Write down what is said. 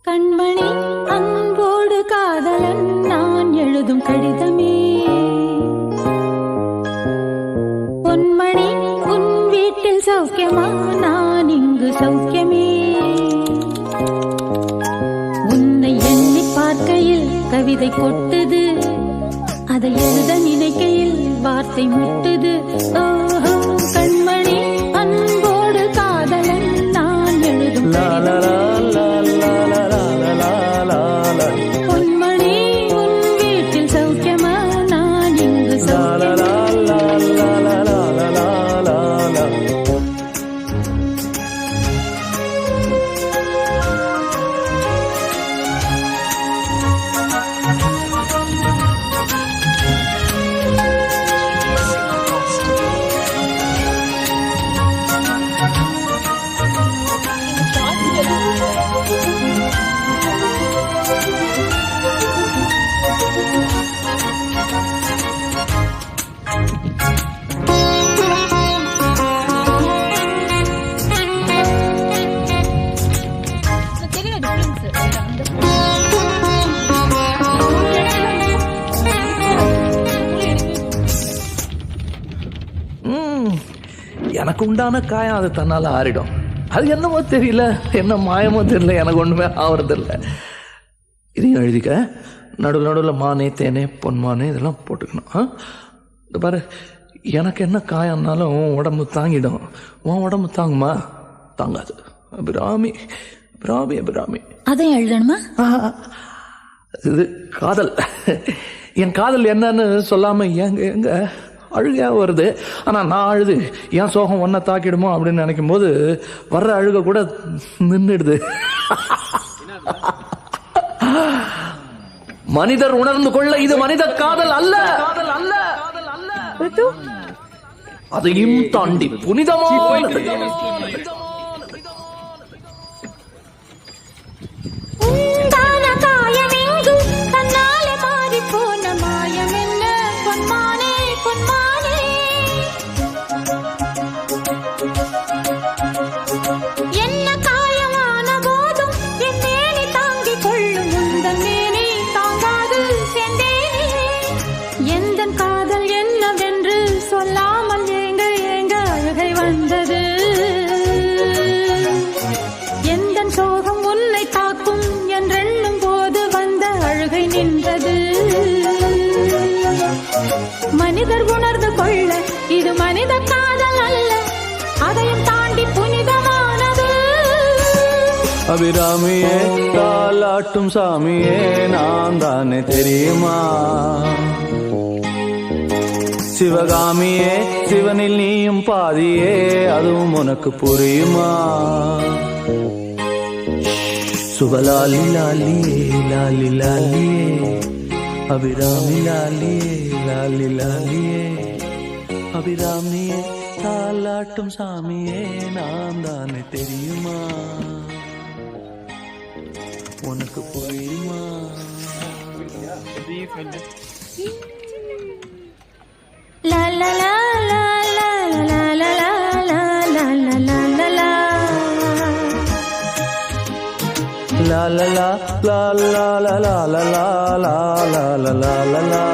கண்மணி அன்போடு காதலன் நான் எழுதும் கடிதமே. பொன்மணி உன் வீட்டில் சௌக்கியமா, நான் இங்கு சௌக்கியமே. உன்னை எண்ணி பார்க்கையில் கவிதை கொட்டுது, அதை எழுத நினைக்கையில் வார்த்தை முட்டுது. ஓஹோ கண்மணி அன்போடு காதலன் நான் எழுதும் கடிதமே. பொன்மணி உன் வீட்டில் சௌக்கியமா, நான் இங்கு சௌக்கியமா. எனக்கு உண்டான காயம் அது தன்னால ஆறிடும். அது என்னமோ தெரியல, என்ன மாயமோ தெரியல, எனக்கு ஒண்ணுமே ஆவறதில்ல. இதையும் எழுதிக்க, நடுவில் நடுவில் மானே தேனே பொன்மானே இதெல்லாம் போட்டுக்கணும். இந்த பாரு, எனக்கு என்ன காயம்னாலும் உன் உடம்பு தாங்கிடும், உன் உடம்பு தாங்குமா? தாங்காது. அபிராமி அபிராமி அபிராமி. அதையும் எழுதணுமா? இது காதல். என் காதல் என்னன்னு சொல்லாம எங்க எங்க அழுகையா வருது. ஆனா நான் அழுது என் சோகம் ஒன்ன தாக்கிடுமோ அப்படின்னு நினைக்கும் போது வர்ற அழுக கூட நின்றுடுது. மனிதர் உணர்ந்து கொள்ள இது மனித காதல் அல்ல, அதையும் தாண்டி புனிதமானது. சோகம் உன்னை தாக்கும் என்றெண்ணும் போது வந்த அழுகை நின்றது. மனிதர் உணர்ந்து கொள்ள இது மனித காதல் அல்ல, அதையும் தாண்டி புனிதமானது. அபிராமியே தாலாட்டும் சாமியே நான் தானே தெரியுமா? சிவகாமியே சிவனில் நீயும் பாதியே, அதுவும் உனக்கு புரியுமா? சுபலாலி லாலியே லாலி லாலியே, அபிராமி லாலியே லாலி லாலியே. அபிராமியே தாலாட்டும் சாமியே நான் தானே தெரியுமா? உனக்கு புரியுமா? லா லா லா லா லா லா லா லா லா லா லா லா லா. La la la la la la la la la la la la la la la.